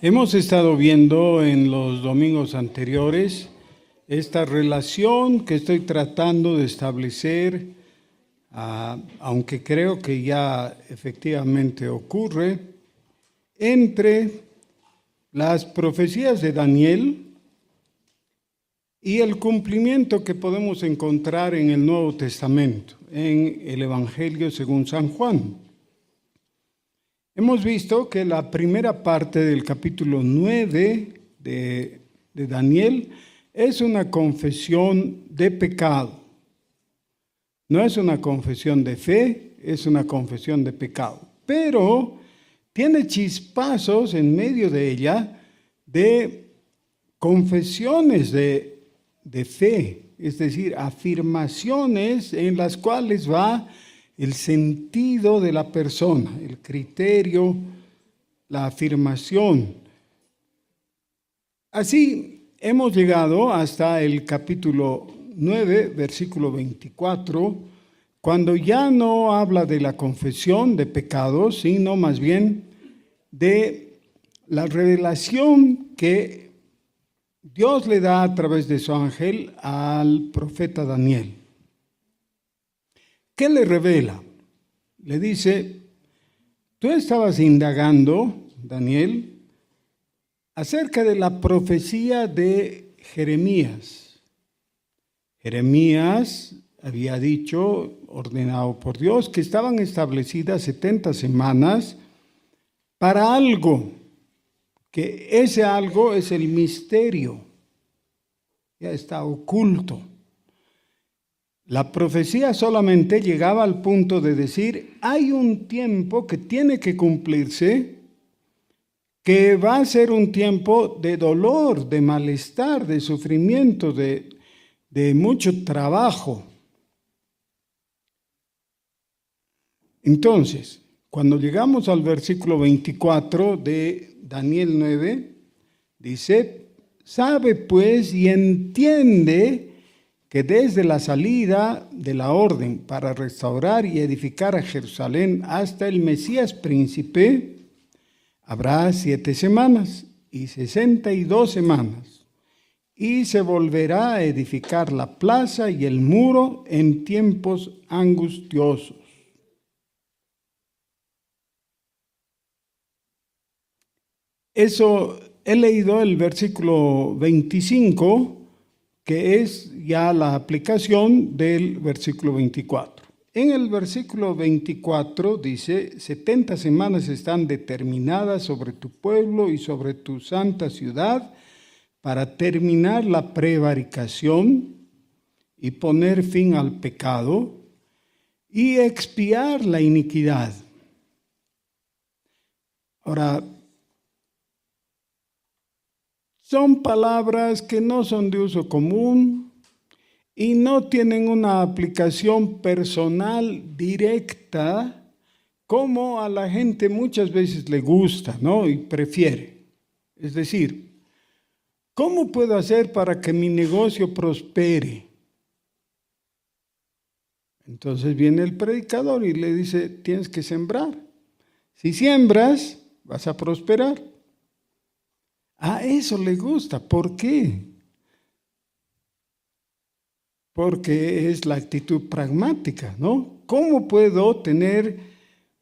Hemos estado viendo en los domingos anteriores esta relación que estoy tratando de establecer, aunque creo que ya efectivamente ocurre, entre las profecías de Daniel y el cumplimiento que podemos encontrar en el Nuevo Testamento, en el Evangelio según San Juan. Hemos visto que la primera parte del capítulo 9 de Daniel es una confesión de pecado. No es una confesión de fe, es una confesión de pecado. Pero tiene chispazos en medio de ella de confesiones de fe, es decir, afirmaciones en las cuales va el sentido de la persona, el criterio, la afirmación. Así hemos llegado hasta el capítulo 9, versículo 24, cuando ya no habla de la confesión de pecados, sino más bien de la revelación que Dios le da a través de su ángel al profeta Daniel. ¿Qué le revela? Le dice, tú estabas indagando, Daniel, acerca de la profecía de Jeremías. Jeremías había dicho, ordenado por Dios, que estaban establecidas 70 semanas para algo, que ese algo es el misterio, ya está oculto. La profecía solamente llegaba al punto de decir, hay un tiempo que tiene que cumplirse, que va a ser un tiempo de dolor, de malestar, de sufrimiento, de mucho trabajo. Entonces, cuando llegamos al versículo 24 de Daniel 9, dice, sabe pues y entiende que desde la salida de la orden para restaurar y edificar a Jerusalén hasta el Mesías príncipe, habrá 7 semanas y 62 semanas, y se volverá a edificar la plaza y el muro en tiempos angustiosos. Eso, he leído el versículo 25, que es ya la aplicación del versículo 24. En el versículo 24 dice, 70 semanas están determinadas sobre tu pueblo y sobre tu santa ciudad para terminar la prevaricación y poner fin al pecado y expiar la iniquidad. Ahora, son palabras que no son de uso común y no tienen una aplicación personal directa como a la gente muchas veces le gusta, ¿no? Y prefiere. Es decir, ¿cómo puedo hacer para que mi negocio prospere? Entonces viene el predicador y le dice, tienes que sembrar. Si siembras, vas a prosperar. A eso le gusta. ¿Por qué? Porque es la actitud pragmática, ¿no? ¿Cómo puedo tener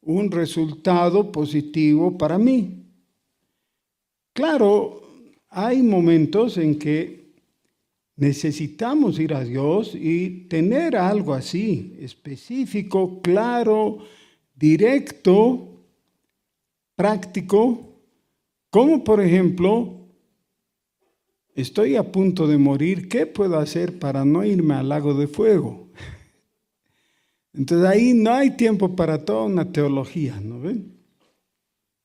un resultado positivo para mí? Claro, hay momentos en que necesitamos ir a Dios y tener algo así, específico, claro, directo, práctico. Como por ejemplo, estoy a punto de morir, ¿qué puedo hacer para no irme al lago de fuego? Entonces ahí no hay tiempo para toda una teología, ¿no ven?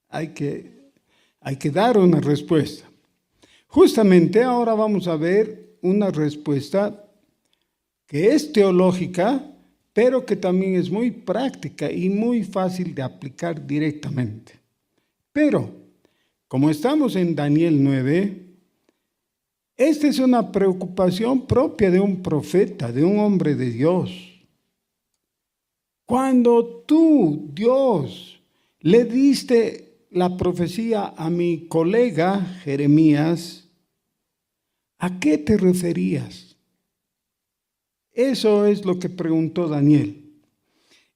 Hay que dar una respuesta. Justamente ahora vamos a ver una respuesta que es teológica, pero que también es muy práctica y muy fácil de aplicar directamente. Pero como estamos en Daniel 9, esta es una preocupación propia de un profeta, de un hombre de Dios. Cuando tú, Dios, le diste la profecía a mi colega Jeremías, ¿a qué te referías? Eso es lo que preguntó Daniel.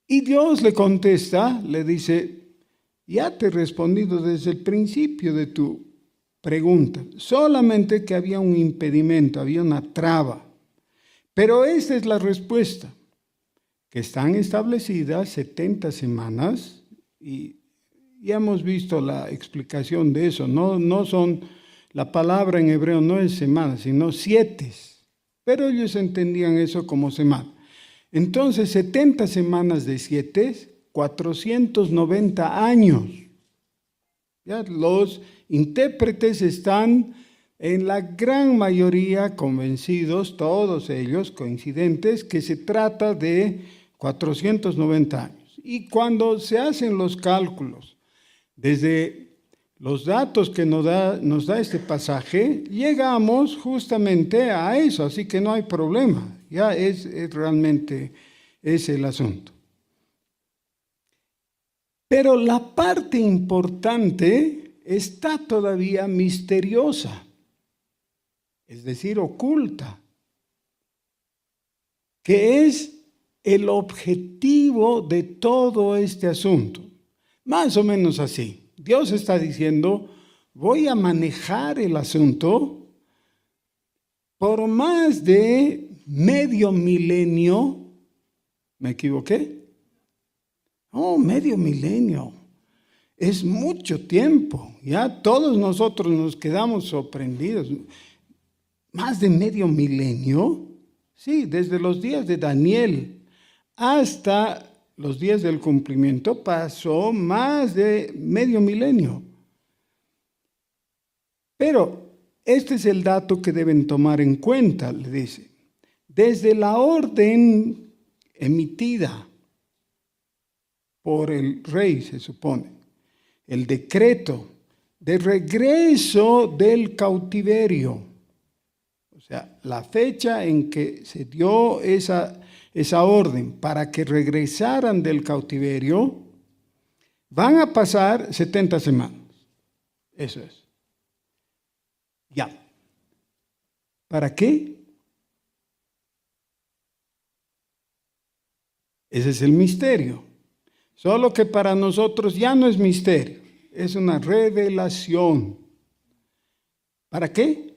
Y Dios le contesta, le dice, ya te he respondido desde el principio de tu pregunta, solamente que había un impedimento, había una traba. Pero esta es la respuesta, que están establecidas 70 semanas y ya hemos visto la explicación de eso. No son, la palabra en hebreo no es semana, sino 7. Pero ellos entendían eso como semana. Entonces, 70 semanas de 7, 490 años. Ya, los intérpretes están en la gran mayoría convencidos, todos ellos coincidentes, que se trata de 490 años. Y cuando se hacen los cálculos, desde los datos que nos da este pasaje, llegamos justamente a eso, así que no hay problema, ya es realmente es el asunto. Pero la parte importante está todavía misteriosa, es decir, oculta, que es el objetivo de todo este asunto. Más o menos así. Dios está diciendo, voy a manejar el asunto por más de medio milenio. ¿Me equivoqué? Oh, medio milenio. Es mucho tiempo. Ya todos nosotros nos quedamos sorprendidos. Más de medio milenio. Sí, desde los días de Daniel hasta los días del cumplimiento pasó más de medio milenio. Pero este es el dato que deben tomar en cuenta, le dice. Desde la orden emitida por el rey, se supone, el decreto de regreso del cautiverio, o sea, la fecha en que se dio esa orden para que regresaran del cautiverio, van a pasar 70 semanas. Eso es. Ya. ¿Para qué? Ese es el misterio. Solo que para nosotros ya no es misterio, es una revelación. ¿Para qué?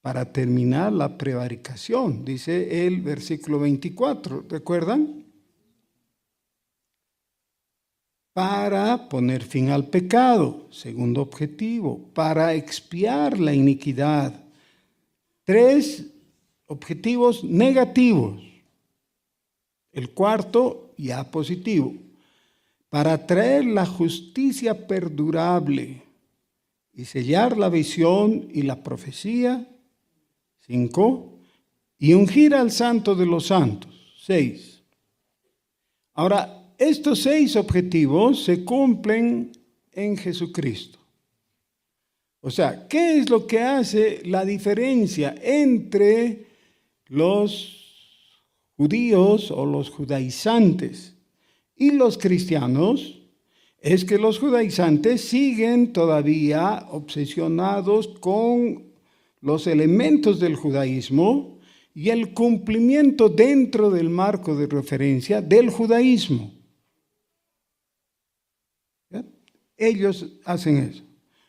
Para terminar la prevaricación, dice el versículo 24, ¿recuerdan? Para poner fin al pecado, segundo objetivo, para expiar la iniquidad. 3 objetivos negativos. El cuarto, ya positivo, para traer la justicia perdurable y sellar la visión y la profecía. 5, y ungir al santo de los santos. 6. Ahora, estos 6 objetivos se cumplen en Jesucristo. O sea, ¿qué es lo que hace la diferencia entre los judíos o los judaizantes y los cristianos? Es que los judaizantes siguen todavía obsesionados con los elementos del judaísmo y el cumplimiento dentro del marco de referencia del judaísmo. ¿Ya? Ellos hacen eso.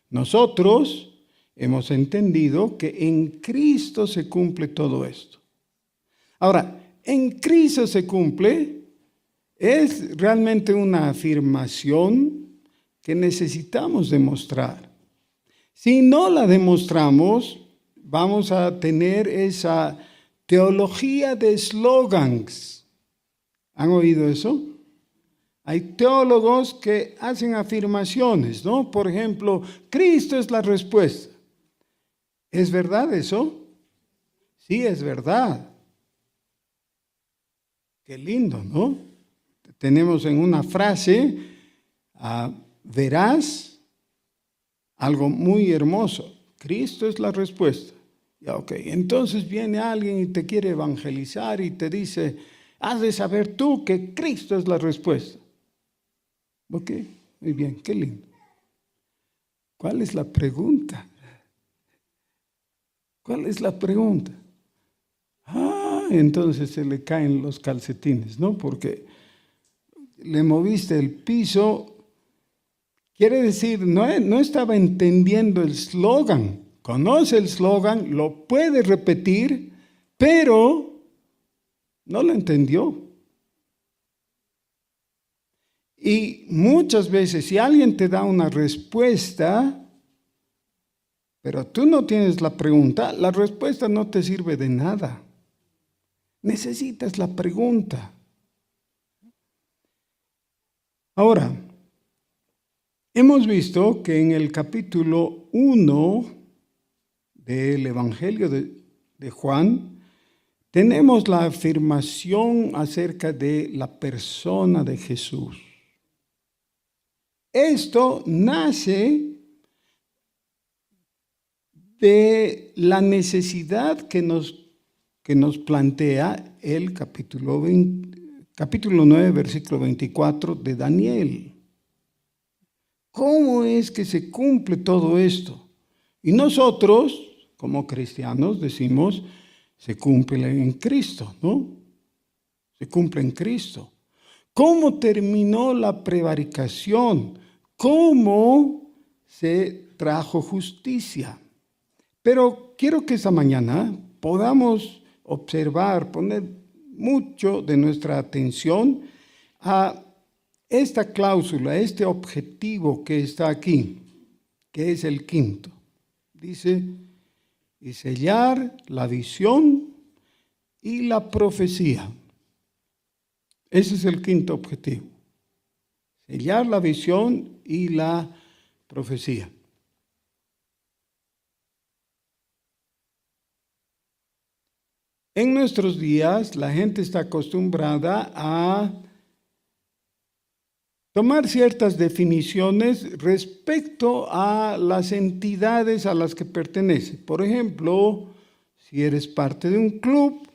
Nosotros hemos entendido que en Cristo se cumple todo esto. Ahora, en Cristo se cumple, es realmente una afirmación que necesitamos demostrar. Si no la demostramos, vamos a tener esa teología de eslogans. ¿Han oído eso? Hay teólogos que hacen afirmaciones, ¿no? Por ejemplo, Cristo es la respuesta. ¿Es verdad eso? Sí, es verdad. Qué lindo, ¿no? Tenemos en una frase, verás, algo muy hermoso. Cristo es la respuesta. Ya, ok. Entonces viene alguien y te quiere evangelizar y te dice, has de saber tú que Cristo es la respuesta. Ok, Muy bien, qué lindo. ¿Cuál es la pregunta? ¿Cuál es la pregunta? Entonces se le caen los calcetines, ¿no? Porque le moviste el piso. Quiere decir, no estaba entendiendo el eslogan. Conoce el eslogan, lo puede repetir, pero no lo entendió. Y muchas veces, si alguien te da una respuesta, pero tú no tienes la pregunta, la respuesta no te sirve de nada. Necesitas la pregunta. Ahora, hemos visto que en el capítulo 1 del Evangelio de Juan, tenemos la afirmación acerca de la persona de Jesús. Esto nace de la necesidad que nos plantea el capítulo 9, versículo 24 de Daniel. ¿Cómo es que se cumple todo esto? Y nosotros, como cristianos, decimos, se cumple en Cristo, ¿no? Se cumple en Cristo. ¿Cómo terminó la prevaricación? ¿Cómo se trajo justicia? Pero quiero que esta mañana podamos observar, poner mucho de nuestra atención a esta cláusula, este objetivo que está aquí, que es el quinto. Dice, y sellar la visión y la profecía. Ese es el quinto objetivo. Sellar la visión y la profecía. En nuestros días, la gente está acostumbrada a tomar ciertas definiciones respecto a las entidades a las que pertenece. Por ejemplo, si eres parte de un club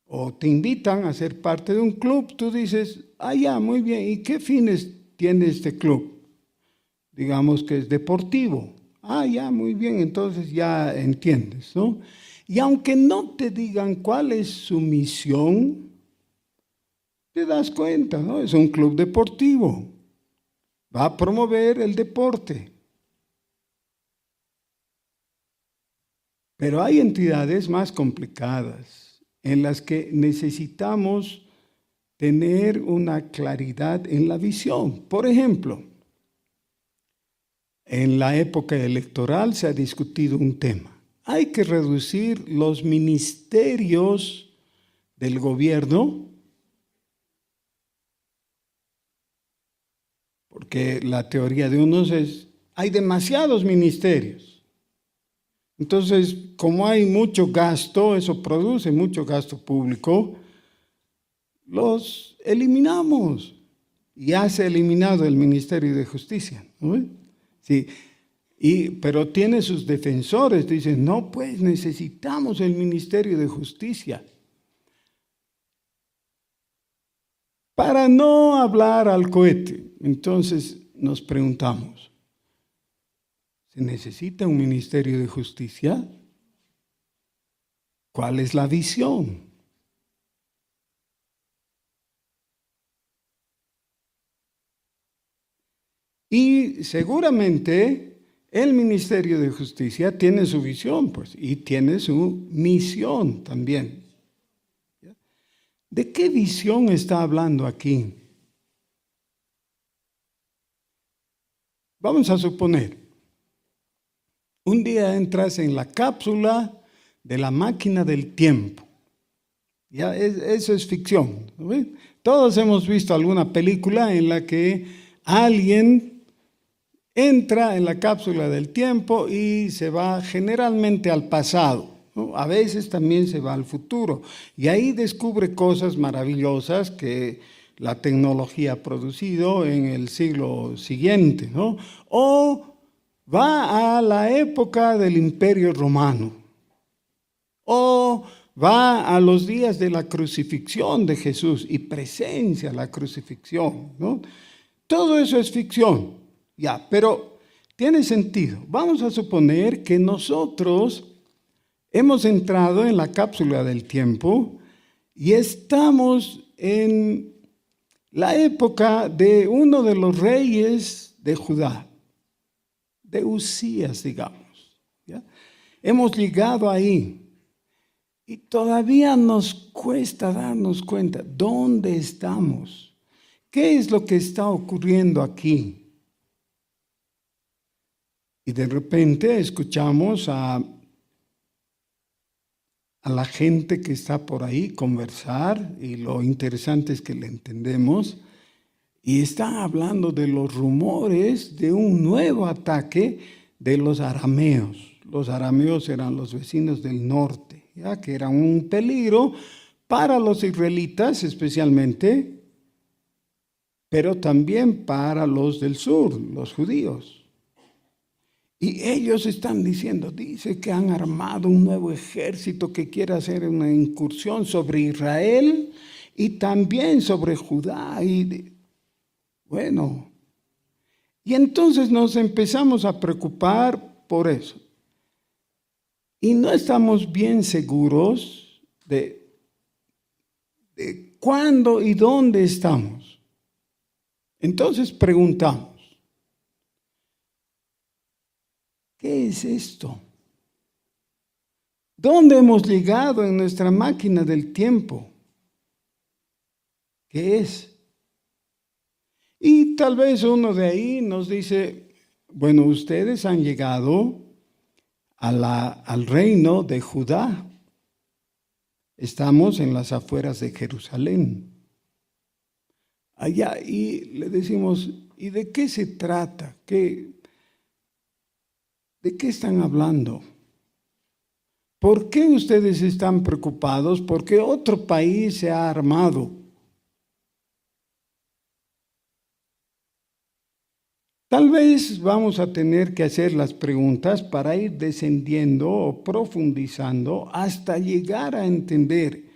o te invitan a ser parte de un club, tú dices, ya, muy bien, ¿y qué fines tiene este club? Digamos que es deportivo. Ya, muy bien, entonces ya entiendes, ¿no? Y aunque no te digan cuál es su misión, te das cuenta, ¿no? Es un club deportivo. Va a promover el deporte. Pero hay entidades más complicadas en las que necesitamos tener una claridad en la visión. Por ejemplo, en la época electoral se ha discutido un tema. Hay que reducir los ministerios del gobierno, porque la teoría de unos es, hay demasiados ministerios. Entonces, como hay mucho gasto, eso produce mucho gasto público, los eliminamos. Ya se ha eliminado el Ministerio de Justicia, ¿no? Sí. Pero tiene sus defensores, dicen, no, pues necesitamos el Ministerio de Justicia. Para no hablar al cohete, entonces nos preguntamos, ¿se necesita un Ministerio de Justicia? ¿Cuál es la visión? Y seguramente el Ministerio de Justicia tiene su visión, pues, y tiene su misión también. ¿De qué visión está hablando aquí? Vamos a suponer, un día entras en la cápsula de la máquina del tiempo. Ya, eso es ficción, ¿no? Todos hemos visto alguna película en la que alguien entra en la cápsula del tiempo y se va generalmente al pasado, ¿no? A veces también se va al futuro y ahí descubre cosas maravillosas que la tecnología ha producido en el siglo siguiente, ¿no? O va a la época del Imperio Romano, o va a los días de la crucifixión de Jesús y presencia la crucifixión, ¿no? Todo eso es ficción, ya, pero tiene sentido. Vamos a suponer que nosotros hemos entrado en la cápsula del tiempo y estamos en la época de uno de los reyes de Judá, de Usías, digamos. ¿Ya? Hemos llegado ahí y todavía nos cuesta darnos cuenta dónde estamos, qué es lo que está ocurriendo aquí. Y de repente escuchamos a la gente que está por ahí conversar, y lo interesante es que le entendemos, y están hablando de los rumores de un nuevo ataque de los arameos. Los arameos eran los vecinos del norte, ¿ya? Que eran un peligro para los israelitas especialmente, pero también para los del sur, los judíos. Y ellos están diciendo, dice que han armado un nuevo ejército que quiere hacer una incursión sobre Israel y también sobre Judá. Bueno, y entonces nos empezamos a preocupar por eso. Y no estamos bien seguros de cuándo y dónde estamos. Entonces preguntamos, ¿qué es esto? ¿Dónde hemos llegado en nuestra máquina del tiempo? ¿Qué es? Y tal vez uno de ahí nos dice, bueno, ustedes han llegado al reino de Judá. Estamos en las afueras de Jerusalén. Allá, y le decimos, ¿y de qué se trata? ¿De qué están hablando? ¿Por qué ustedes están preocupados? ¿Por qué otro país se ha armado? Tal vez vamos a tener que hacer las preguntas para ir descendiendo o profundizando hasta llegar a entender.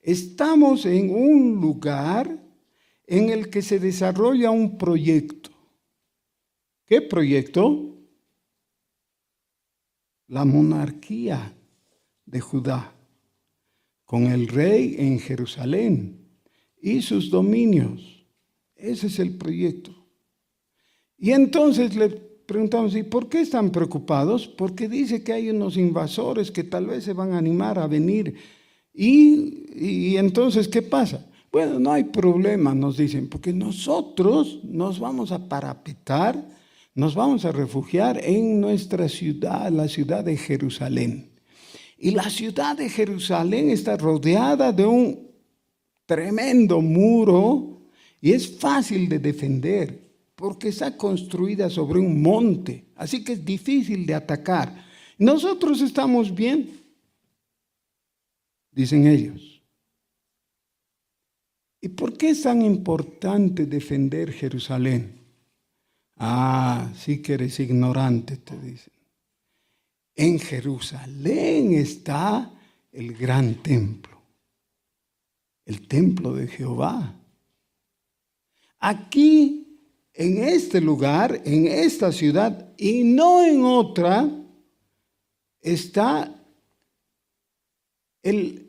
Estamos en un lugar en el que se desarrolla un proyecto. ¿Qué proyecto? La monarquía de Judá, con el rey en Jerusalén y sus dominios. Ese es el proyecto. Y entonces le preguntamos, ¿y por qué están preocupados? Porque dice que hay unos invasores que tal vez se van a animar a venir. Y entonces, ¿qué pasa? Bueno, no hay problema, nos dicen, porque nosotros nos vamos a parapetar, nos vamos a refugiar en nuestra ciudad, la ciudad de Jerusalén. Y la ciudad de Jerusalén está rodeada de un tremendo muro y es fácil de defender porque está construida sobre un monte, así que es difícil de atacar. Nosotros estamos bien, dicen ellos. ¿Y por qué es tan importante defender Jerusalén? Ah, sí que eres ignorante, te dicen. En Jerusalén está el gran templo, el templo de Jehová. Aquí, en este lugar, en esta ciudad y no en otra, está el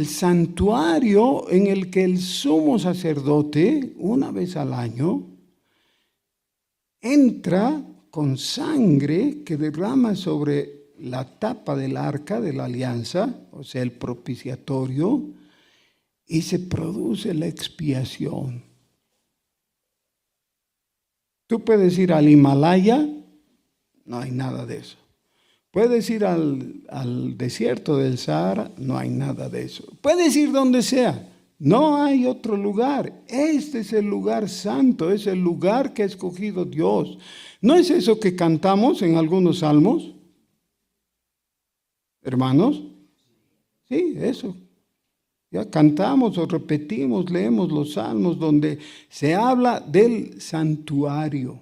santuario en el que el sumo sacerdote, una vez al año, entra con sangre que derrama sobre la tapa del arca de la alianza, o sea, el propiciatorio, y se produce la expiación. Tú puedes ir al Himalaya, no hay nada de eso. Puedes ir al desierto del Sahara, no hay nada de eso. Puedes ir donde sea, no hay otro lugar. Este es el lugar santo, es el lugar que ha escogido Dios. ¿No es eso que cantamos en algunos salmos? Hermanos, sí, eso. Ya cantamos o repetimos, leemos los salmos donde se habla del santuario.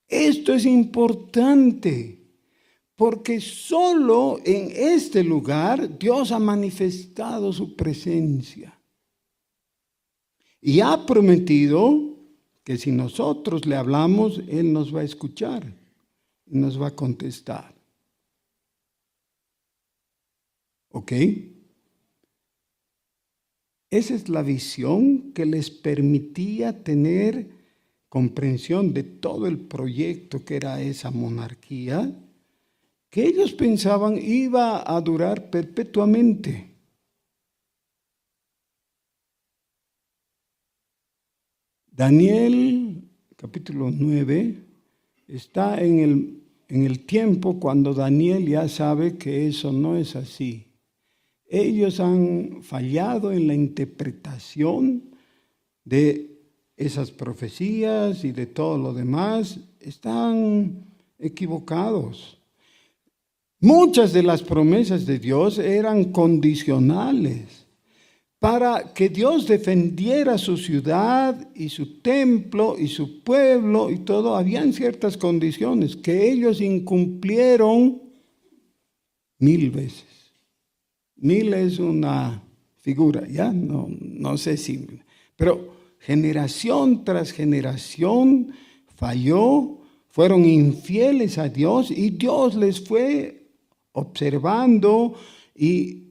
Esto es importante porque solo en este lugar Dios ha manifestado su presencia y ha prometido que si nosotros le hablamos, Él nos va a escuchar y nos va a contestar. ¿Ok? Esa es la visión que les permitía tener comprensión de todo el proyecto que era esa monarquía, que ellos pensaban iba a durar perpetuamente. Daniel, capítulo 9, está en el tiempo cuando Daniel ya sabe que eso no es así. Ellos han fallado en la interpretación de esas profecías y de todo lo demás. Están equivocados. Muchas de las promesas de Dios eran condicionales para que Dios defendiera su ciudad y su templo y su pueblo y todo. Habían ciertas condiciones que ellos incumplieron 1000 veces. 1000 es una figura, ¿ya? No sé si... Pero generación tras generación falló, fueron infieles a Dios y Dios les fue observando y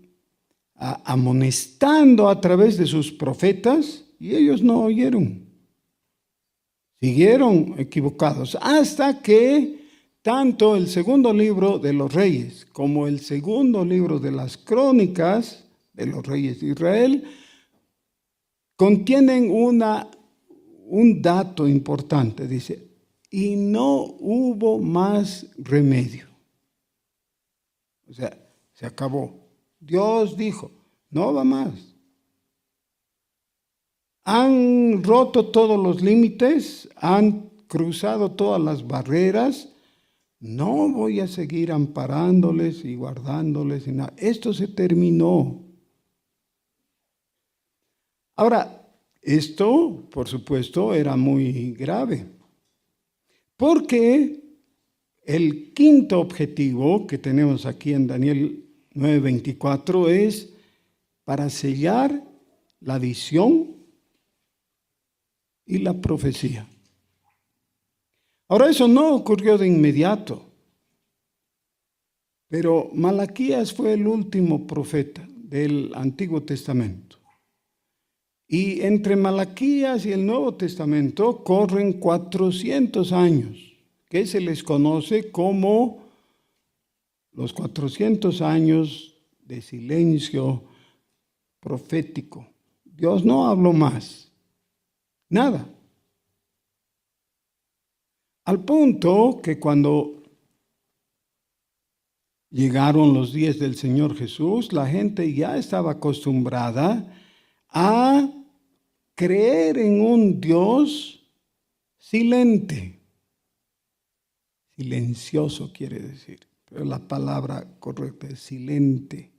amonestando a través de sus profetas y ellos no oyeron. Siguieron equivocados hasta que tanto el segundo libro de los reyes como el segundo libro de las crónicas de los reyes de Israel contienen un dato importante. Dice, y no hubo más remedio. O sea, se acabó. Dios dijo, no va más. Han roto todos los límites, han cruzado todas las barreras. No voy a seguir amparándoles y guardándoles. Y nada. Esto se terminó. Ahora, esto, por supuesto, era muy grave. Porque el quinto objetivo que tenemos aquí en Daniel 9:24 es para sellar la visión y la profecía. Ahora, eso no ocurrió de inmediato, pero Malaquías fue el último profeta del Antiguo Testamento. Y entre Malaquías y el Nuevo Testamento corren 400 años, que se les conoce como los 400 años de silencio profético. Dios no habló más, nada. Al punto que cuando llegaron los días del Señor Jesús, la gente ya estaba acostumbrada a creer en un Dios silente. Silencioso quiere decir, pero la palabra correcta es silente.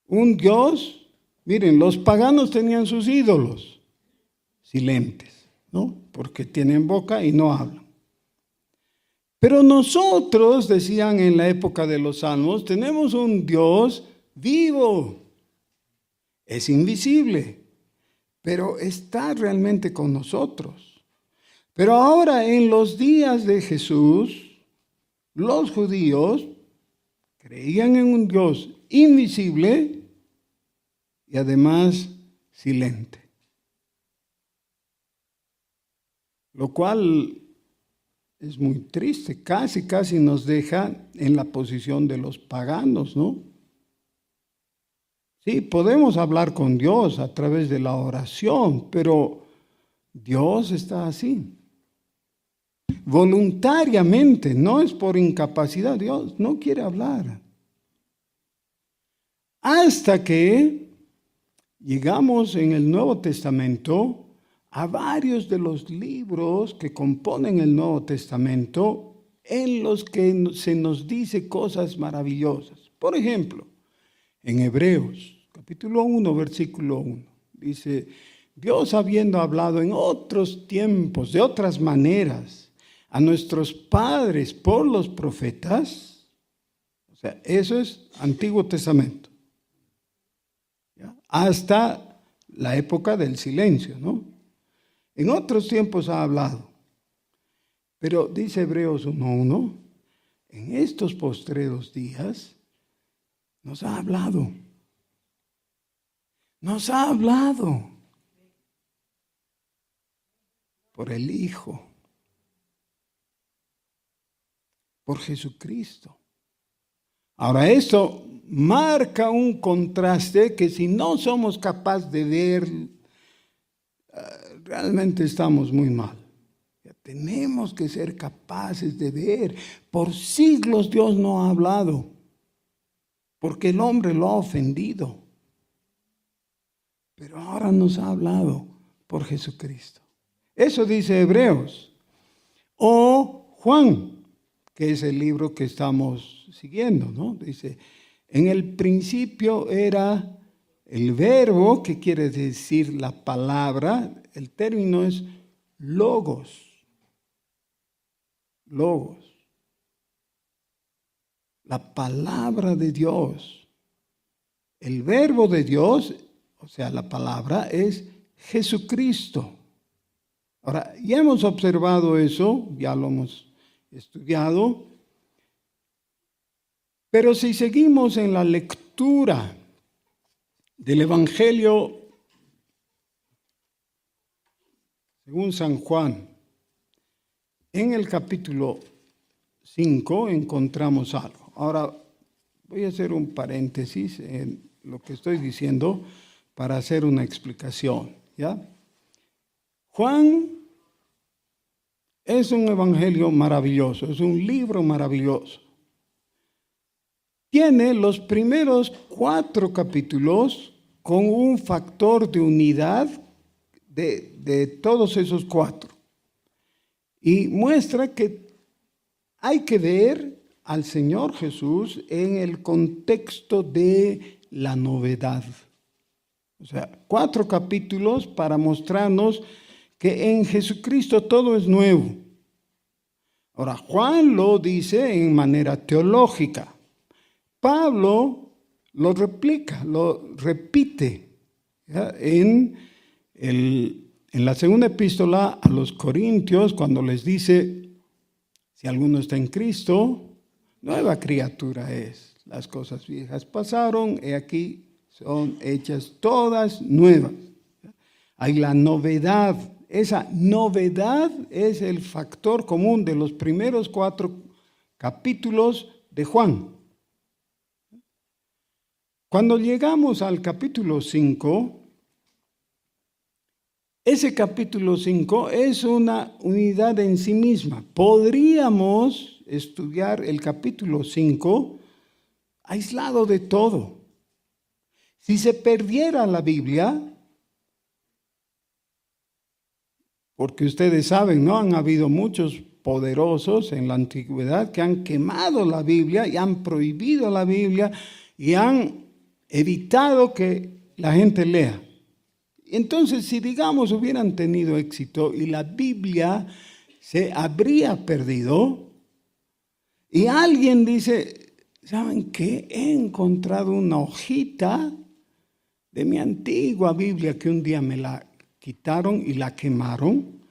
Un Dios, miren, los paganos tenían sus ídolos silentes, ¿no? Porque tienen boca y no hablan. Pero nosotros, decían en la época de los Salmos, tenemos un Dios vivo. Es invisible, pero está realmente con nosotros. Pero ahora, en los días de Jesús, los judíos creían en un Dios invisible y además silente. Lo cual es muy triste, casi nos deja en la posición de los paganos, ¿no? Sí, podemos hablar con Dios a través de la oración, pero Dios está así. Voluntariamente, no es por incapacidad, Dios no quiere hablar. Hasta que llegamos en el Nuevo Testamento a varios de los libros que componen el Nuevo Testamento en los que se nos dice cosas maravillosas. Por ejemplo, en Hebreos, capítulo 1, versículo 1, dice, Dios habiendo hablado en otros tiempos, de otras maneras, a nuestros padres por los profetas, o sea, eso es Antiguo Testamento, ¿ya? Hasta la época del silencio, ¿no? En otros tiempos ha hablado. Pero dice Hebreos 1:1, en estos postreros días nos ha hablado. Nos ha hablado por el Hijo, por Jesucristo. Ahora, esto marca un contraste que si no somos capaces de ver, realmente estamos muy mal. Tenemos que ser capaces de ver. Por siglos Dios no ha hablado, porque el hombre lo ha ofendido. Pero ahora nos ha hablado por Jesucristo. Eso dice Hebreos. O Juan, que es el libro que estamos siguiendo, ¿no? Dice, en el principio era el verbo, que quiere decir la palabra. El término es logos. Logos. La palabra de Dios. El verbo de Dios, o sea, la palabra, es Jesucristo. Ahora, ya hemos observado eso, ya lo hemos estudiado, pero si seguimos en la lectura del Evangelio según San Juan, en el capítulo 5 encontramos algo. Ahora, voy a hacer un paréntesis en lo que estoy diciendo para hacer una explicación, ¿ya? Juan es un evangelio maravilloso, es un libro maravilloso. Tiene los primeros 4 capítulos con un factor de unidad de todos esos 4. Y muestra que hay que ver al Señor Jesús en el contexto de la novedad. O sea, 4 capítulos para mostrarnos que en Jesucristo todo es nuevo. Ahora, Juan lo dice en manera teológica. Pablo lo replica, lo repite, ¿ya? En la segunda epístola a los Corintios, cuando les dice, si alguno está en Cristo, nueva criatura es. Las cosas viejas pasaron, y aquí son hechas todas nuevas. Hay la novedad. Esa novedad es el factor común de los primeros 4 capítulos de Juan. Cuando llegamos al capítulo 5, ese capítulo 5 es una unidad en sí misma. Podríamos estudiar el capítulo 5 aislado de todo. Si se perdiera la Biblia, porque ustedes saben, ¿no? Han habido muchos poderosos en la antigüedad que han quemado la Biblia y han prohibido la Biblia y han evitado que la gente lea. Entonces, si digamos hubieran tenido éxito y la Biblia se habría perdido, y alguien dice, ¿saben qué? He encontrado una hojita de mi antigua Biblia que un día me la quitaron y la quemaron.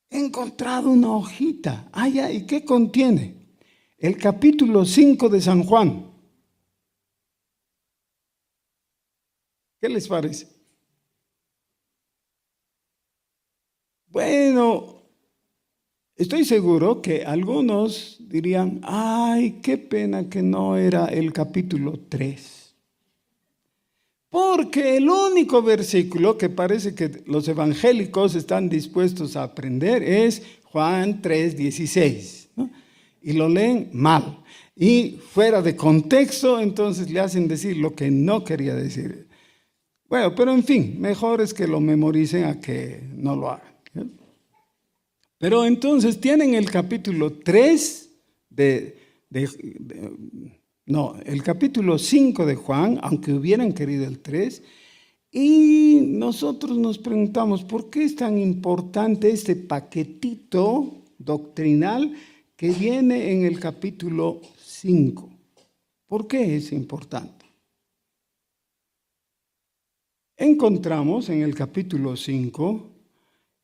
He encontrado una hojita. Ah, ya, ¿y qué contiene? El capítulo 5 de San Juan. ¿Qué les parece? Bueno, estoy seguro que algunos dirían, ay, qué pena que no era el capítulo 3. Porque el único versículo que parece que los evangélicos están dispuestos a aprender es Juan 3:16, ¿no? Y lo leen mal. Y fuera de contexto, entonces le hacen decir lo que no quería decir. Bueno, pero en fin, mejor es que lo memoricen a que no lo hagan. Pero entonces tienen el capítulo 3 el capítulo 5 de Juan, aunque hubieran querido el 3, y nosotros nos preguntamos, ¿por qué es tan importante este paquetito doctrinal que viene en el capítulo 5? ¿Por qué es importante? Encontramos en el capítulo 5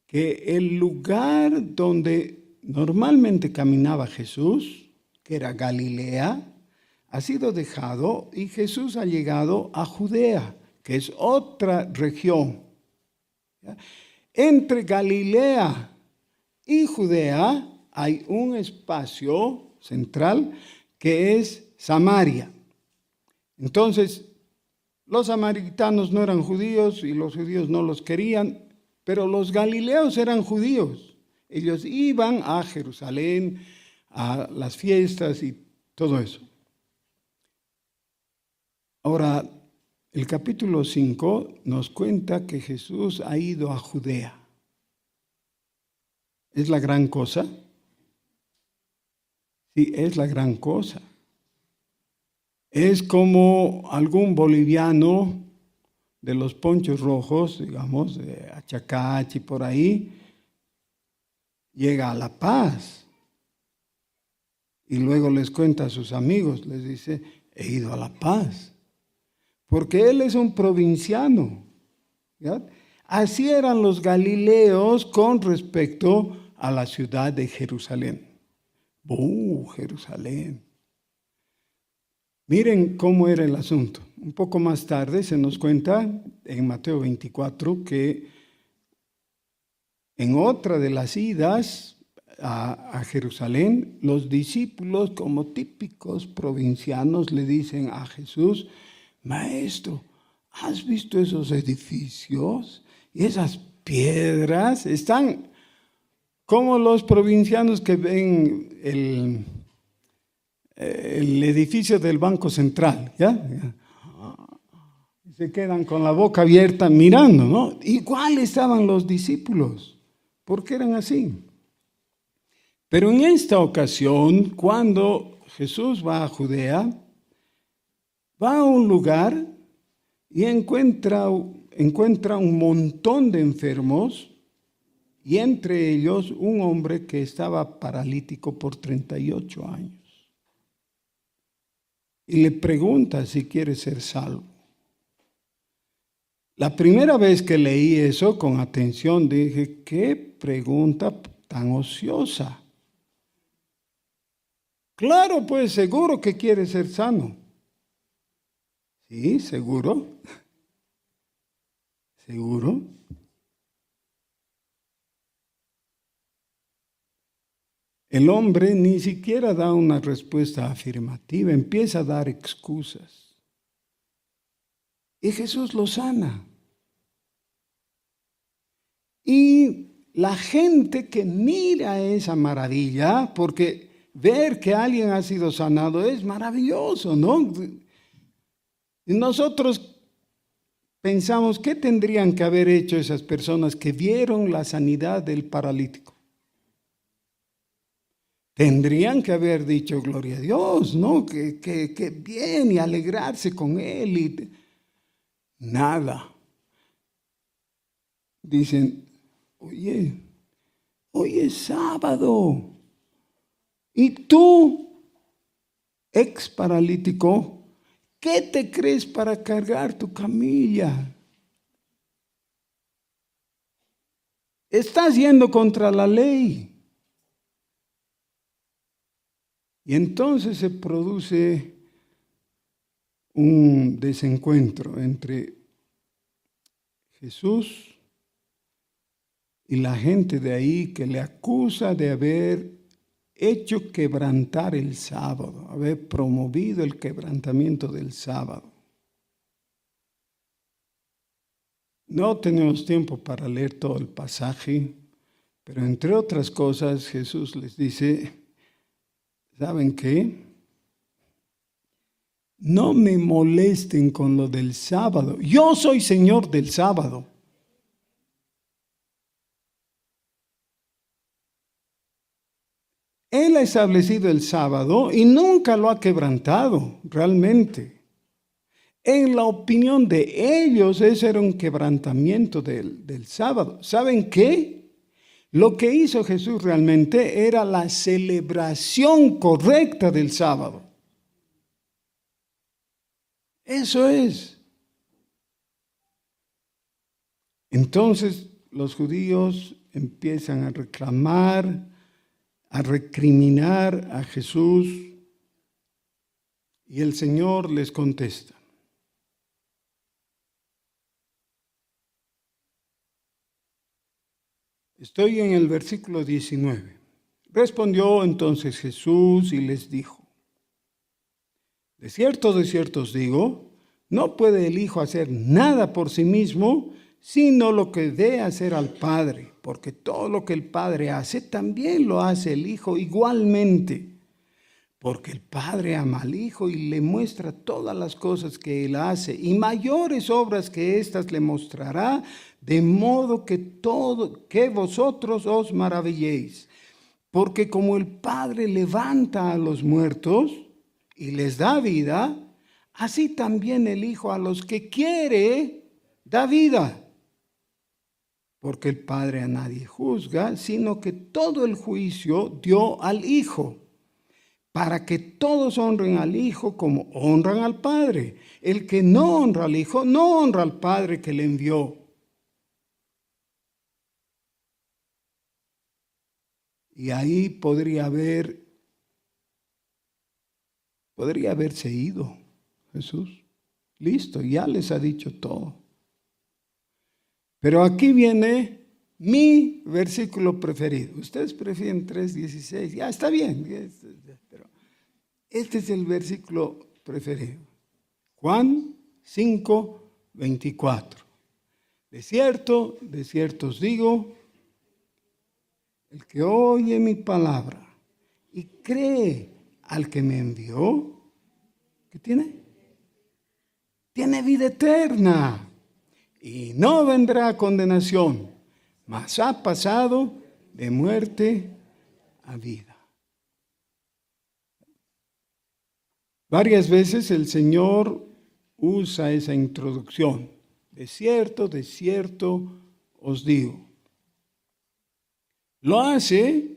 que el lugar donde normalmente caminaba Jesús, que era Galilea, ha sido dejado y Jesús ha llegado a Judea, que es otra región. Entre Galilea y Judea hay un espacio central que es Samaria. Entonces, los samaritanos no eran judíos y los judíos no los querían, pero los galileos eran judíos. Ellos iban a Jerusalén, a las fiestas y todo eso. Ahora, el capítulo 5 nos cuenta que Jesús ha ido a Judea. ¿Es la gran cosa? Sí, es la gran cosa. Es como algún boliviano de los ponchos rojos, digamos, de Achacachi, por ahí, llega a La Paz y luego les cuenta a sus amigos, les dice, he ido a La Paz, porque él es un provinciano. ¿Ya? Así eran los galileos con respecto a la ciudad de Jerusalén. Jerusalén! Miren cómo era el asunto. Un poco más tarde se nos cuenta en Mateo 24 que en otra de las idas a Jerusalén, los discípulos, como típicos provincianos, le dicen a Jesús, Maestro, ¿has visto esos edificios? Y esas piedras están como los provincianos que ven el edificio del Banco Central, ¿ya? Se quedan con la boca abierta mirando, ¿no? Igual estaban los discípulos, porque eran así. Pero en esta ocasión, cuando Jesús va a Judea, va a un lugar y encuentra un montón de enfermos y entre ellos un hombre que estaba paralítico por 38 años. Y le pregunta si quiere ser salvo. La primera vez que leí eso con atención dije, qué pregunta tan ociosa. Claro, pues seguro que quiere ser sano. Sí, seguro. ¿Seguro? El hombre ni siquiera da una respuesta afirmativa, empieza a dar excusas. Y Jesús lo sana. Y la gente que mira esa maravilla, porque ver que alguien ha sido sanado es maravilloso, ¿no? Y nosotros pensamos, ¿qué tendrían que haber hecho esas personas que vieron la sanidad del paralítico? Tendrían que haber dicho, gloria a Dios, ¿no? Que bien, y alegrarse con él. Y nada. Dicen, oye, hoy es sábado. Y tú, ex paralítico, ¿qué te crees para cargar tu camilla? Estás yendo contra la ley. Y entonces se produce un desencuentro entre Jesús y la gente de ahí que le acusa de haber hecho quebrantar el sábado, haber promovido el quebrantamiento del sábado. No tenemos tiempo para leer todo el pasaje, pero entre otras cosas Jesús les dice, ¿saben qué? No me molesten con lo del sábado. Yo soy Señor del sábado. Él ha establecido el sábado y nunca lo ha quebrantado, realmente. En la opinión de ellos, ese era un quebrantamiento del sábado. ¿Saben qué? Lo que hizo Jesús realmente era la celebración correcta del sábado. Eso es. Entonces los judíos empiezan a reclamar, a recriminar a Jesús, y el Señor les contesta. Estoy en el versículo 19. Respondió entonces Jesús y les dijo: de cierto os digo, no puede el Hijo hacer nada por sí mismo, sino lo que dé hacer al Padre, porque todo lo que el Padre hace, también lo hace el Hijo igualmente. Porque el Padre ama al Hijo y le muestra todas las cosas que Él hace, y mayores obras que éstas le mostrará, de modo que vosotros os maravilléis. Porque como el Padre levanta a los muertos y les da vida, así también el Hijo a los que quiere da vida. Porque el Padre a nadie juzga, sino que todo el juicio dio al Hijo, para que todos honren al Hijo como honran al Padre. El que no honra al Hijo, no honra al Padre que le envió. Y ahí podría haberse ido Jesús. Listo, ya les ha dicho todo. Pero aquí viene mi versículo preferido. Ustedes prefieren 3:16. Ya está bien. Pero este es el versículo preferido. Juan 5:24. De cierto os digo, el que oye mi palabra y cree al que me envió, ¿qué tiene? Tiene vida eterna y no vendrá a condenación, mas ha pasado de muerte a vida. Varias veces el Señor usa esa introducción. De cierto os digo. Lo hace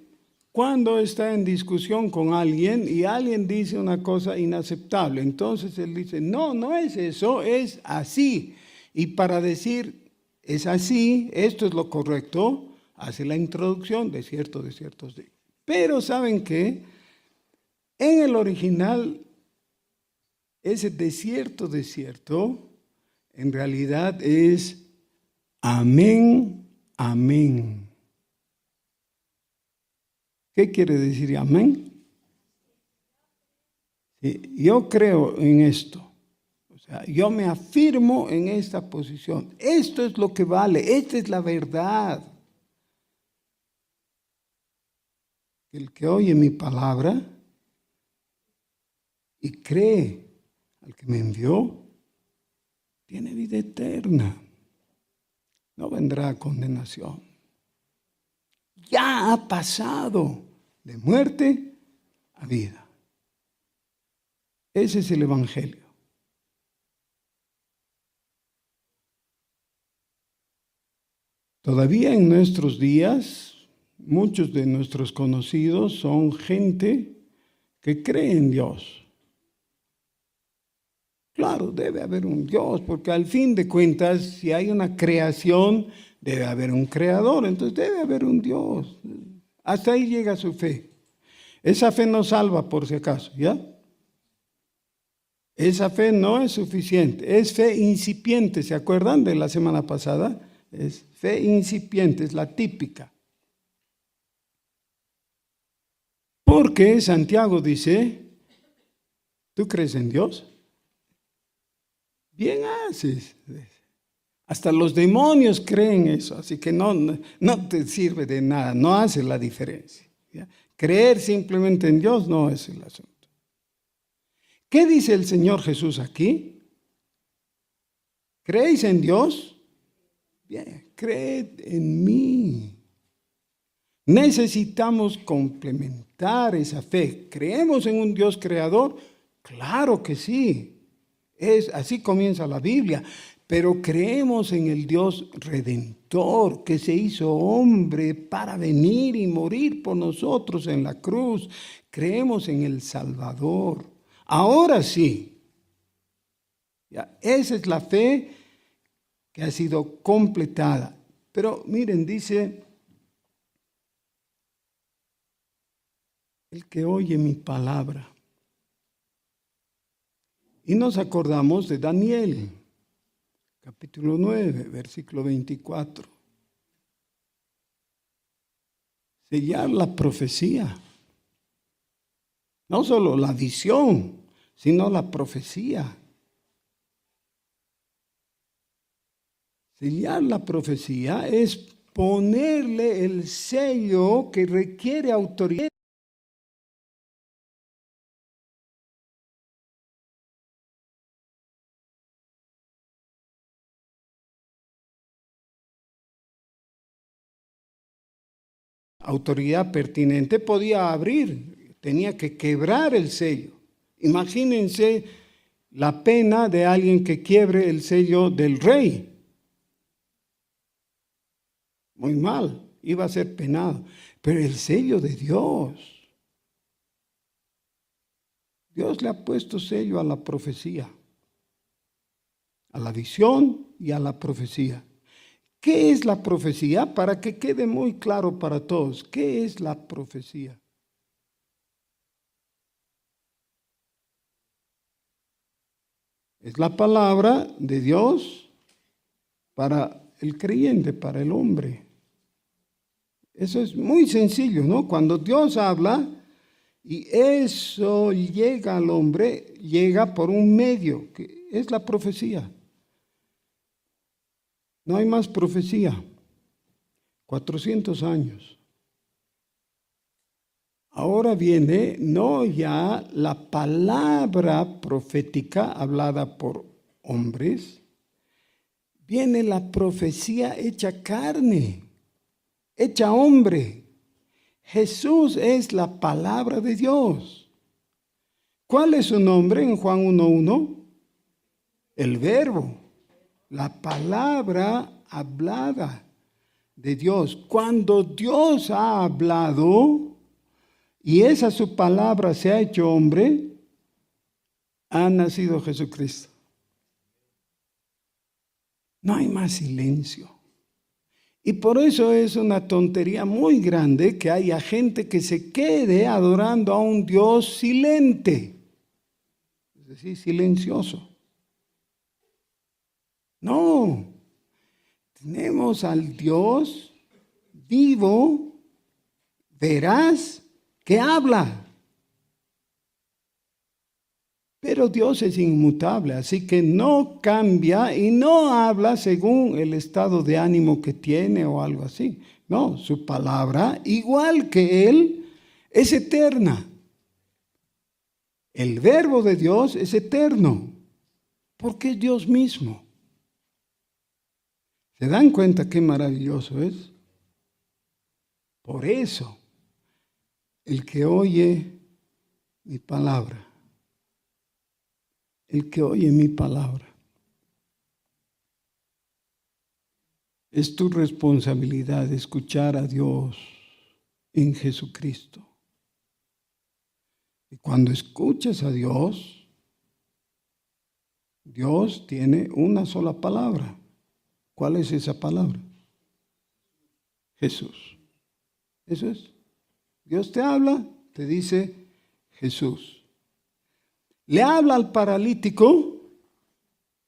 cuando está en discusión con alguien y alguien dice una cosa inaceptable. Entonces él dice, no es eso, es así. Y para decir, es así, esto es lo correcto, hace la introducción, de cierto os digo. Pero ¿saben qué? En el original, ese de cierto, en realidad es amén, amén. ¿Qué quiere decir amén? Sí, yo creo en esto. O sea, yo me afirmo en esta posición. Esto es lo que vale, esta es la verdad. El que oye mi palabra y cree al que me envió, tiene vida eterna. No vendrá a condenación. Ya ha pasado de muerte a vida. Ese es el Evangelio. Todavía en nuestros días, muchos de nuestros conocidos son gente que cree en Dios. Claro, debe haber un Dios, porque al fin de cuentas, si hay una creación, debe haber un creador, entonces debe haber un Dios. Hasta ahí llega su fe. Esa fe no salva, por si acaso, ¿ya? Esa fe no es suficiente, es fe incipiente, ¿se acuerdan de la semana pasada? Es fe incipiente, es la típica. Porque Santiago dice, ¿tú crees en Dios? Bien haces. Hasta los demonios creen eso, así que no te sirve de nada, no hace la diferencia. ¿Ya? Creer simplemente en Dios no es el asunto. ¿Qué dice el Señor Jesús aquí? ¿Creéis en Dios? Bien, creed en mí. Necesitamos complementar esa fe. ¿Creemos en un Dios creador? Claro que sí. Así comienza la Biblia. Pero creemos en el Dios redentor que se hizo hombre para venir y morir por nosotros en la cruz. Creemos en el Salvador. Ahora sí. Ya, esa es la fe que ha sido completada. Pero miren, dice el que oye mi palabra. Y nos acordamos de Daniel, capítulo 9, versículo 24. Sellar la profecía. No solo la visión, sino la profecía. Sellar la profecía es ponerle el sello que requiere autoridad. Autoridad pertinente podía abrir, tenía que quebrar el sello. Imagínense la pena de alguien que quiebre el sello del rey. Muy mal, iba a ser penado. Pero el sello de Dios. Dios le ha puesto sello a la profecía, a la visión y a la profecía. ¿Qué es la profecía? Para que quede muy claro para todos, ¿qué es la profecía? Es la palabra de Dios para el creyente, para el hombre. Eso es muy sencillo, ¿no? Cuando Dios habla y eso llega al hombre, llega por un medio, que es la profecía. No hay más profecía. 400 años. Ahora viene no ya la palabra profética hablada por hombres, viene la profecía hecha carne, hecha hombre. Jesús es la palabra de Dios. ¿Cuál es su nombre en Juan 1:1? El Verbo, la palabra hablada de Dios. Cuando Dios ha hablado y esa su palabra se ha hecho hombre, ha nacido Jesucristo. No hay más silencio. Y por eso es una tontería muy grande que haya gente que se quede adorando a un Dios silente, es decir, silencioso. No, tenemos al Dios vivo, veraz, que habla. Pero Dios es inmutable, así que no cambia y no habla según el estado de ánimo que tiene o algo así. No, su palabra, igual que Él, es eterna. El verbo de Dios es eterno, porque es Dios mismo. ¿Se dan cuenta qué maravilloso es? Por eso, el que oye mi palabra, el que oye mi palabra, es tu responsabilidad escuchar a Dios en Jesucristo. Y cuando escuchas a Dios, Dios tiene una sola palabra. ¿Cuál es esa palabra? Jesús. Eso es. Dios te habla, te dice Jesús. ¿Le habla al paralítico?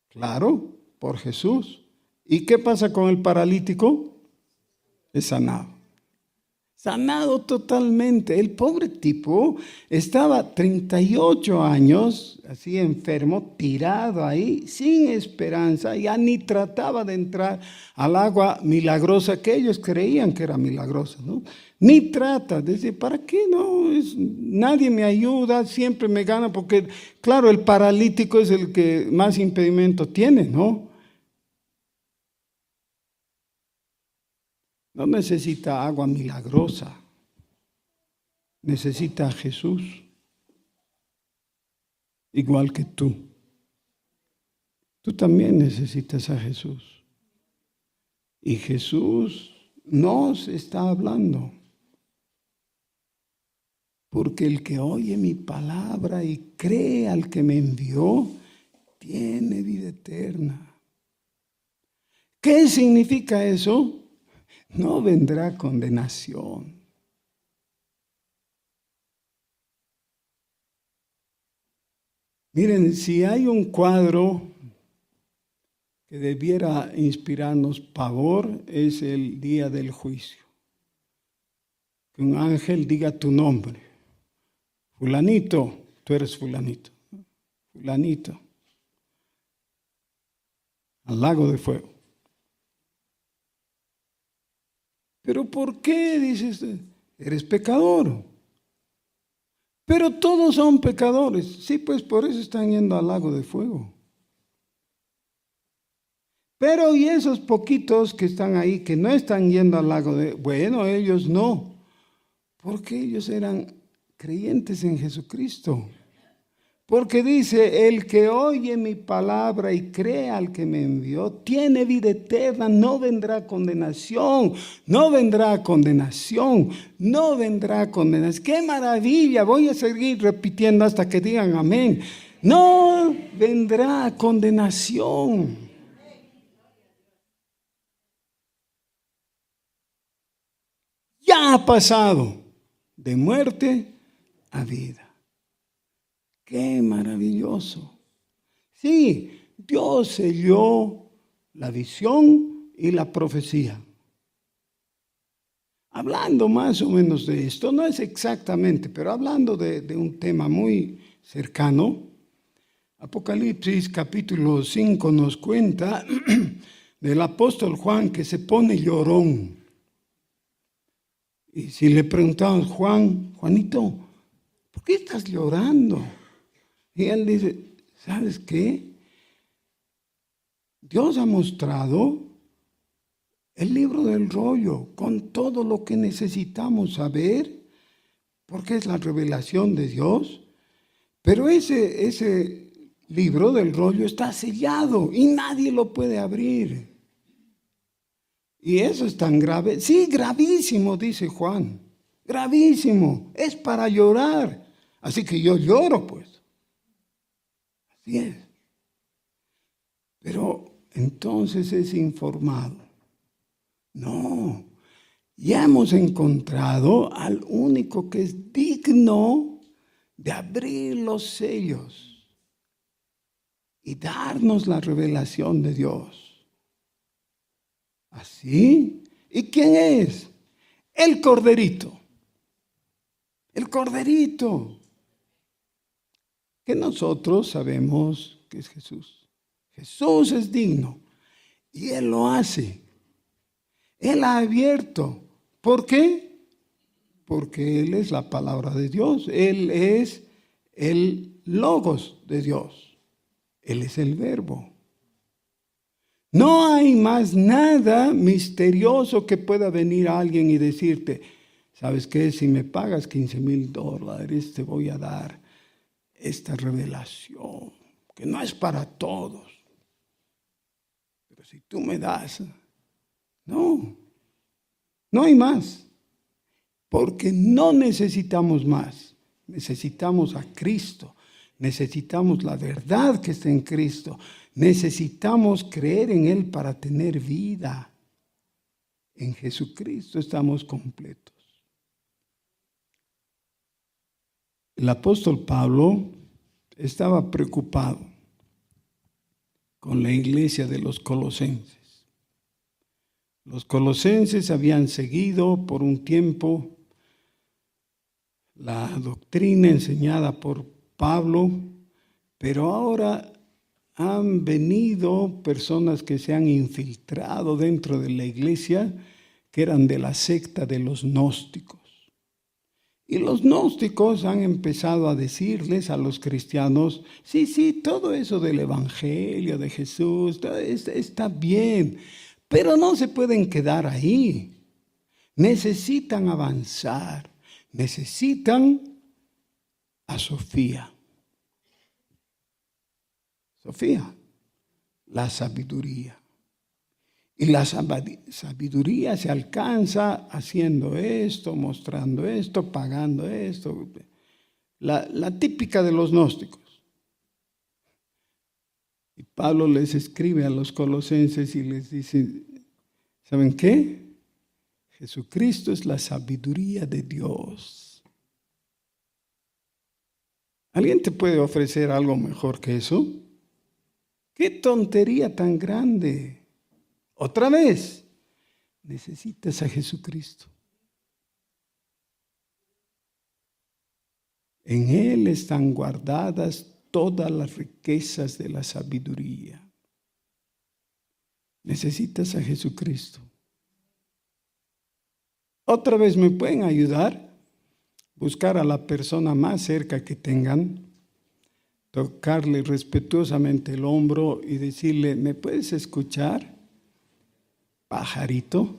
Claro, por Jesús. ¿Y qué pasa con el paralítico? Es sanado. Sanado totalmente. El pobre tipo estaba 38 años, así enfermo, tirado ahí, sin esperanza, ya ni trataba de entrar al agua milagrosa que ellos creían que era milagrosa, ¿no? Ni trata, dice, ¿para qué no? Nadie me ayuda, siempre me gana, porque claro, el paralítico es el que más impedimento tiene, ¿no? No necesita agua milagrosa, necesita a Jesús, igual que tú. Tú también necesitas a Jesús. Y Jesús nos está hablando. Porque el que oye mi palabra y cree al que me envió, tiene vida eterna. ¿Qué significa eso? No vendrá condenación. Miren, si hay un cuadro que debiera inspirarnos pavor, es el día del juicio. Que un ángel diga tu nombre. Fulanito, tú eres fulanito. Fulanito. Al lago de fuego. ¿Pero por qué? Dices, eres pecador. Pero todos son pecadores. Sí, pues por eso están yendo al lago de fuego. Pero y esos poquitos que están ahí, que no están yendo al lago de... Bueno, ellos no. Porque ellos eran creyentes en Jesucristo. Porque dice, el que oye mi palabra y cree al que me envió, tiene vida eterna, no vendrá condenación, no vendrá condenación, no vendrá condenación. ¡Qué maravilla! Voy a seguir repitiendo hasta que digan amén. No vendrá condenación. Ya ha pasado de muerte a vida. ¡Qué maravilloso! Sí, Dios selló la visión y la profecía. Hablando más o menos de esto, no es exactamente, pero hablando de un tema muy cercano, Apocalipsis capítulo 5 nos cuenta del apóstol Juan que se pone llorón. Y si le preguntamos, Juanito, ¿por qué estás llorando? Y él dice, ¿sabes qué? Dios ha mostrado el libro del rollo con todo lo que necesitamos saber, porque es la revelación de Dios. Pero ese libro del rollo está sellado y nadie lo puede abrir. Y eso es tan grave. Sí, gravísimo, dice Juan. Gravísimo. Es para llorar. Así que yo lloro, pues. Así es. Pero entonces es informado. No, ya hemos encontrado al único que es digno de abrir los sellos y darnos la revelación de Dios. ¿Así? ¿Y quién es? El Corderito. El Corderito. Que nosotros sabemos que es Jesús. Jesús es digno y Él lo hace. Él ha abierto. ¿Por qué? Porque Él es la palabra de Dios. Él es el logos de Dios. Él es el verbo. No hay más nada misterioso que pueda venir a alguien y decirte, ¿sabes qué? Si me pagas $15,000, te voy a dar esta revelación, que no es para todos. Pero si tú me das, no hay más. Porque no necesitamos más. Necesitamos a Cristo. Necesitamos la verdad que está en Cristo. Necesitamos creer en Él para tener vida. En Jesucristo estamos completos. El apóstol Pablo estaba preocupado con la iglesia de los colosenses. Los colosenses habían seguido por un tiempo la doctrina enseñada por Pablo, pero ahora han venido personas que se han infiltrado dentro de la iglesia, que eran de la secta de los gnósticos. Y los gnósticos han empezado a decirles a los cristianos, sí, todo eso del evangelio de Jesús, está bien, pero no se pueden quedar ahí. Necesitan avanzar, necesitan a Sofía. Sofía, la sabiduría. Y la sabiduría se alcanza haciendo esto, mostrando esto, pagando esto. La típica de los gnósticos. Y Pablo les escribe a los colosenses y les dice, ¿saben qué? Jesucristo es la sabiduría de Dios. ¿Alguien te puede ofrecer algo mejor que eso? ¡Qué tontería tan grande! Otra vez, necesitas a Jesucristo. En Él están guardadas todas las riquezas de la sabiduría. Necesitas a Jesucristo. Otra vez, ¿me pueden ayudar? Buscar a la persona más cerca que tengan, tocarle respetuosamente el hombro y decirle, ¿me puedes escuchar, pajarito?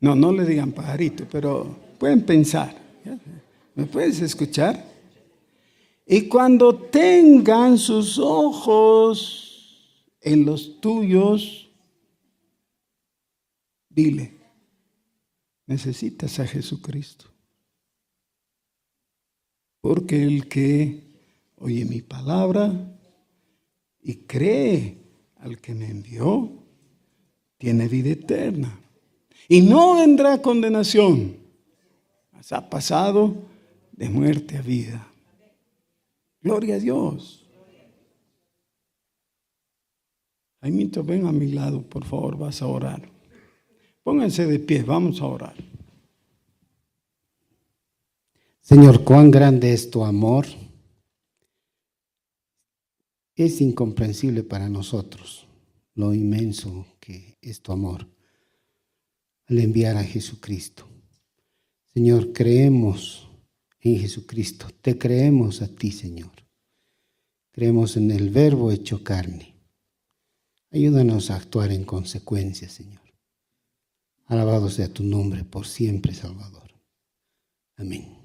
No, no le digan pajarito, pero pueden pensar. ¿Me puedes escuchar? Y cuando tengan sus ojos en los tuyos, dile, necesitas a Jesucristo. Porque el que oye mi palabra y cree al que me envió, tiene vida eterna. Y no vendrá condenación, mas ha pasado de muerte a vida. Gloria a Dios. Jaimito, ven a mi lado, por favor, vas a orar. Pónganse de pie, vamos a orar. Señor, cuán grande es tu amor. Es incomprensible para nosotros lo inmenso que es tu amor al enviar a Jesucristo. Señor, creemos en Jesucristo, te creemos a ti, Señor. Creemos en el Verbo hecho carne. Ayúdanos a actuar en consecuencia, Señor. Alabado sea tu nombre por siempre, Salvador. Amén.